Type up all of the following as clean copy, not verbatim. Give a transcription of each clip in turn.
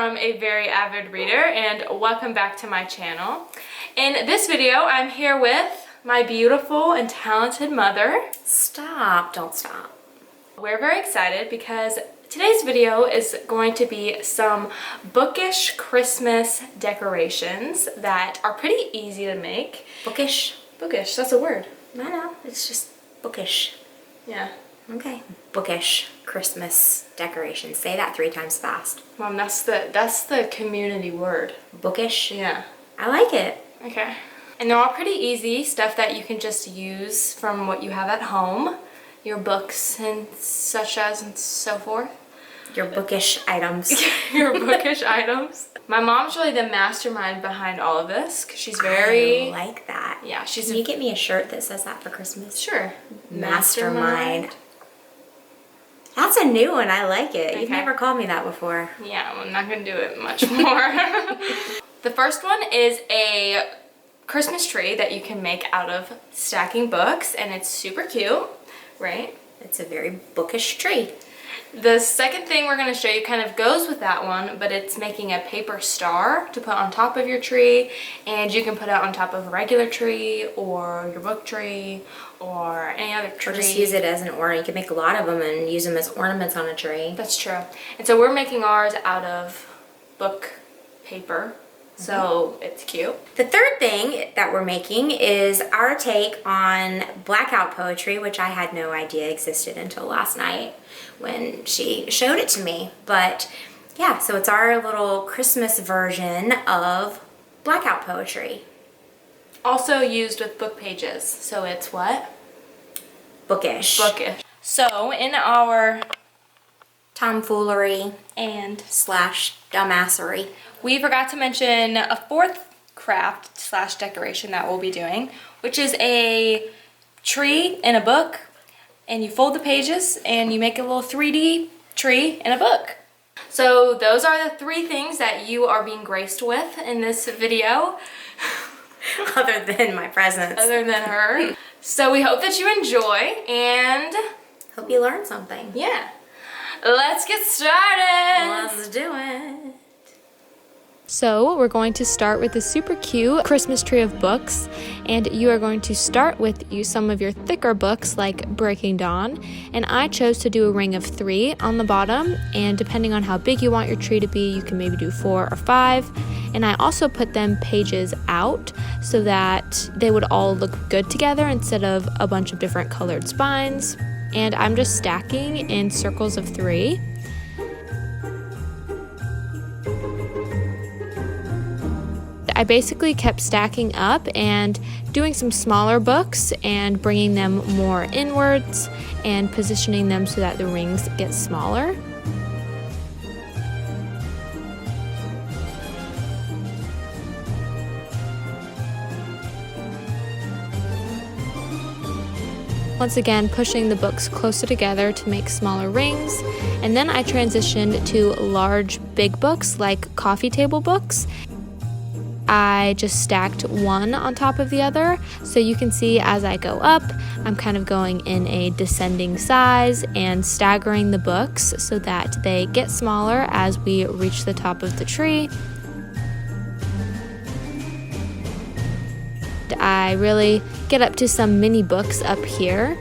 from a very avid reader, and welcome back to my channel. In this video, I'm here with my beautiful and talented mother. Stop, don't stop. We're very excited because today's video is going to be some bookish Christmas decorations that are pretty easy to make. Bookish? Bookish, that's a word. I know, it's just bookish. Yeah. Okay. Bookish Christmas decorations. Say that 3 times fast. Mom, that's the community word. Bookish? Yeah. I like it. Okay. And they're all pretty easy, stuff that you can just use from what you have at home. Your books and such as and so forth. Your bookish items. Your bookish items. My mom's really the mastermind behind all of this because she's very... I like that. Yeah, she's... Can you get me a shirt that says that for Christmas? Sure. Mastermind. That's a new one. I like it. Okay. You've never called me that before. Yeah, I'm not going to do it much more. The first one is a Christmas tree that you can make out of stacking books, and it's super cute, right? It's a very bookish tree. The second thing we're going to show you kind of goes with that one, but it's making a paper star to put on top of your tree, and you can put it on top of a regular tree or your book tree or any other tree. Or just use it as an ornament. You can make a lot of them and use them as ornaments on a tree. That's true. And so we're making ours out of book paper, so it's cute. The third thing that we're making is our take on blackout poetry, which I had no idea existed until last night when she showed it to me. But yeah, so it's our little Christmas version of blackout poetry. Also used with book pages, so it's what? Bookish. Bookish. So in our tomfoolery and / dumbassery, we forgot to mention a fourth craft / decoration that we'll be doing, which is a tree in a book, and you fold the pages and you make a little 3D tree in a book. So those are the 3 things that you are being graced with in this video. other than my presents. Other than her. So we hope that you enjoy, and hope you learned something. Yeah. Let's get started. Let's do it. So we're going to start with a super cute Christmas tree of books, and you are going to start with some of your thicker books like Breaking Dawn, and I chose to do a ring of 3 on the bottom, and depending on how big you want your tree to be, you can maybe do 4 or 5. And I also put them pages out so that they would all look good together instead of a bunch of different colored spines. And I'm just stacking in circles of 3. I basically kept stacking up and doing some smaller books and bringing them more inwards and positioning them so that the rings get smaller. Once again, pushing the books closer together to make smaller rings. And then I transitioned to large, big books like coffee table books. I just stacked one on top of the other, so you can see as I go up, I'm kind of going in a descending size and staggering the books so that they get smaller as we reach the top of the tree. I really get up to some mini books up here.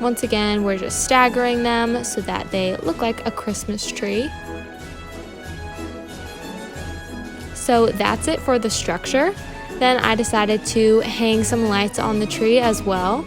Once again, we're just staggering them so that they look like a Christmas tree. So that's it for the structure. Then I decided to hang some lights on the tree as well.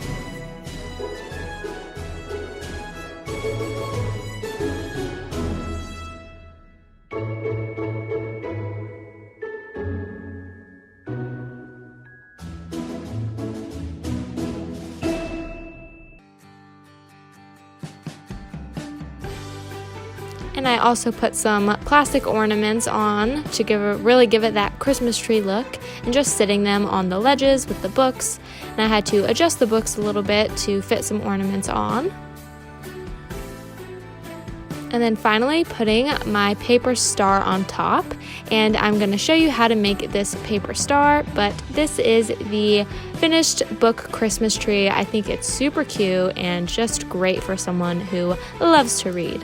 And I also put some plastic ornaments on to really give it that Christmas tree look, and just sitting them on the ledges with the books. And I had to adjust the books a little bit to fit some ornaments on. And then finally putting my paper star on top, and I'm going to show you how to make this paper star, but this is the finished book Christmas tree. I think it's super cute and just great for someone who loves to read.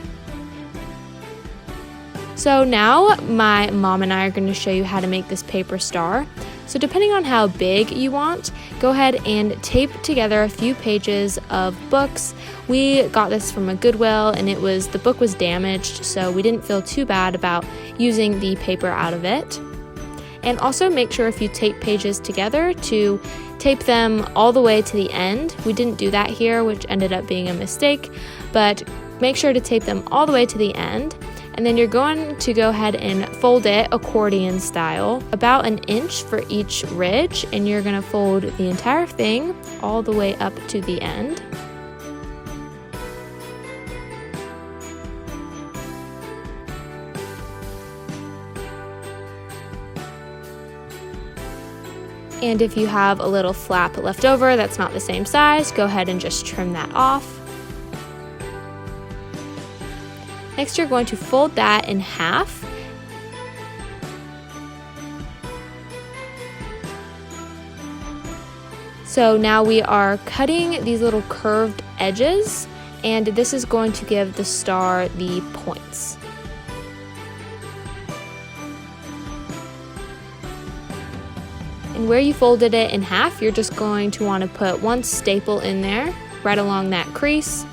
So now my mom and I are going to show you how to make this paper star. So depending on how big you want, go ahead and tape together a few pages of books. We got this from a Goodwill, and the book was damaged, so we didn't feel too bad about using the paper out of it. And also make sure if you tape pages together to tape them all the way to the end. We didn't do that here, which ended up being a mistake, but make sure to tape them all the way to the end. And then you're going to go ahead and fold it accordion style, about an inch for each ridge, and you're going to fold the entire thing all the way up to the end. And if you have a little flap left over that's not the same size, go ahead and just trim that off. Next, you're going to fold that in half. So now we are cutting these little curved edges, and this is going to give the star the points. And where you folded it in half, you're just going to want to put one staple in there, right along that crease.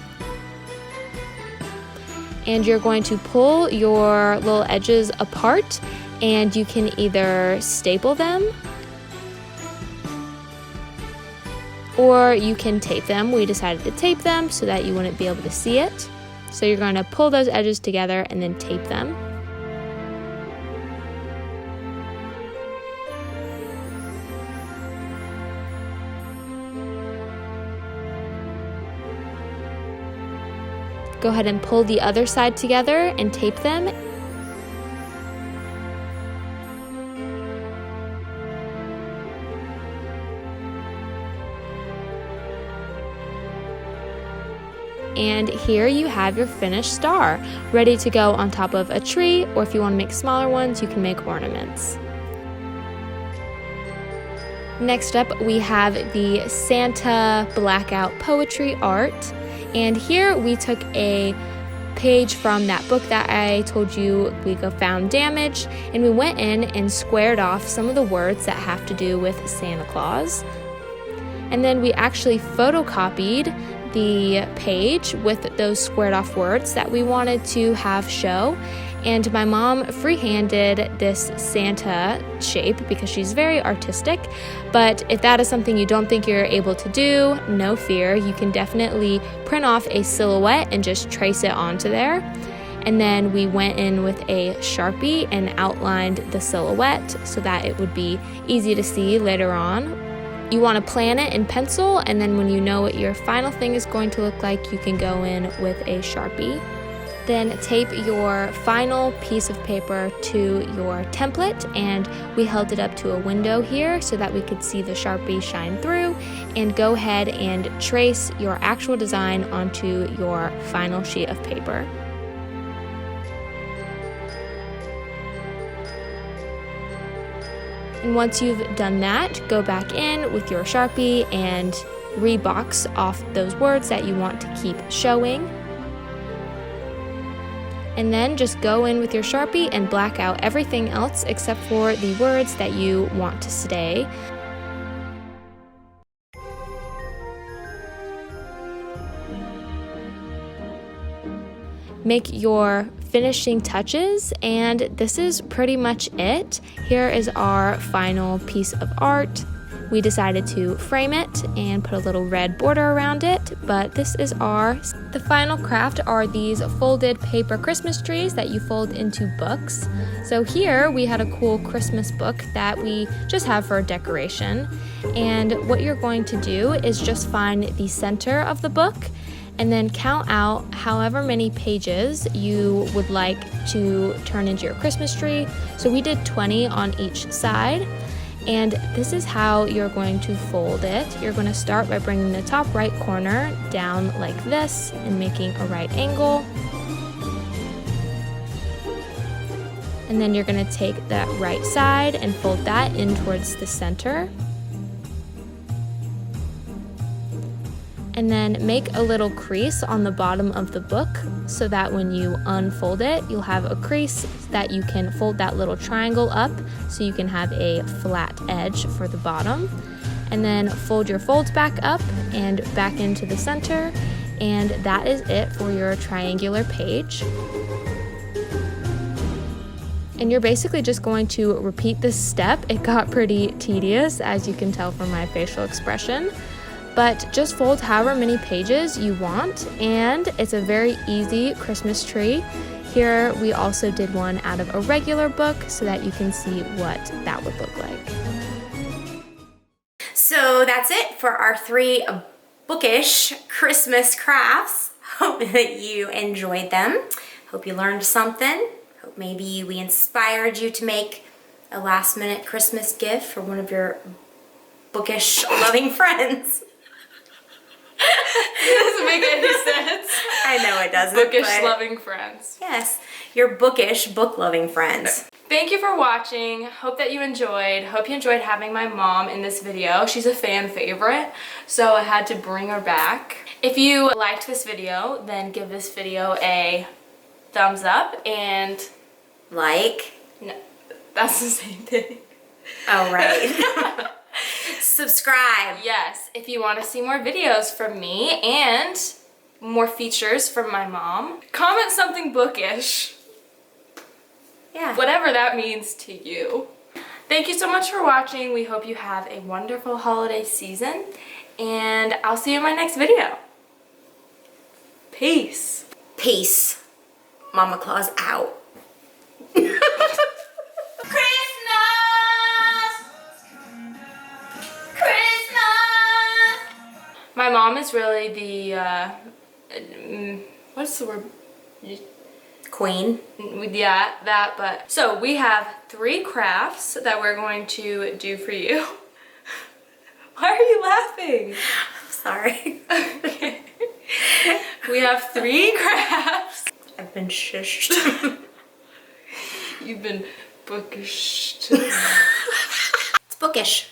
And you're going to pull your little edges apart, and you can either staple them or you can tape them. We decided to tape them so that you wouldn't be able to see it. So you're going to pull those edges together and then tape them. Go ahead and pull the other side together and tape them. And here you have your finished star, ready to go on top of a tree, or if you want to make smaller ones, you can make ornaments. Next up, we have the Santa blackout poetry art. And here we took a page from that book that I told you we found damaged, and we went in and squared off some of the words that have to do with Santa Claus. And then we actually photocopied the page with those squared off words that we wanted to have show. And my mom freehanded this Santa shape because she's very artistic. But if that is something you don't think you're able to do, no fear. You can definitely print off a silhouette and just trace it onto there. And then we went in with a Sharpie and outlined the silhouette so that it would be easy to see later on. You want to plan it in pencil, and then when you know what your final thing is going to look like, you can go in with a Sharpie. Then tape your final piece of paper to your template, and we held it up to a window here so that we could see the Sharpie shine through, and go ahead and trace your actual design onto your final sheet of paper. And once you've done that, go back in with your Sharpie and rebox off those words that you want to keep showing. And then just go in with your Sharpie and black out everything else except for the words that you want to stay. Make your finishing touches, and this is pretty much it. Here is our final piece of art. We decided to frame it and put a little red border around it, but this is the final craft are these folded paper Christmas trees that you fold into books. So here we had a cool Christmas book that we just have for decoration, and what you're going to do is just find the center of the book and then count out however many pages you would like to turn into your Christmas tree. So we did 20 on each side. And this is how you're going to fold it. You're going to start by bringing the top right corner down like this and making a right angle. And then you're gonna take that right side and fold that in towards the center. And then make a little crease on the bottom of the book so that when you unfold it, you'll have a crease that you can fold that little triangle up so you can have a flat edge for the bottom. And then fold your folds back up and back into the center. And that is it for your triangular page. And you're basically just going to repeat this step. It got pretty tedious, as you can tell from my facial expression. But just fold however many pages you want, and it's a very easy Christmas tree. Here we also did one out of a regular book so that you can see what that would look like. So that's it for our 3 bookish Christmas crafts. Hope that you enjoyed them. Hope you learned something. Hope maybe we inspired you to make a last-minute Christmas gift for one of your bookish loving friends. It doesn't make any sense. I know it doesn't. Bookish loving friends. Yes, your bookish book loving friends. Thank you for watching. Hope that you enjoyed. Hope you enjoyed having my mom in this video. She's a fan favorite, so I had to bring her back. If you liked this video, then give this video a thumbs up and like. No, that's the same thing. Oh, right. Subscribe. Yes, if you want to see more videos from me and more features from my mom, comment something bookish. Yeah. Whatever that means to you. Thank you so much for watching. We hope you have a wonderful holiday season, and I'll see you in my next video. Peace. Peace. Mama Claus out. My mom is really the, what's the word? Queen. Yeah, that, but. So we have 3 crafts that we're going to do for you. Why are you laughing? I'm sorry. Okay. We have 3 crafts. I've been shushed. You've been bookish. It's bookish.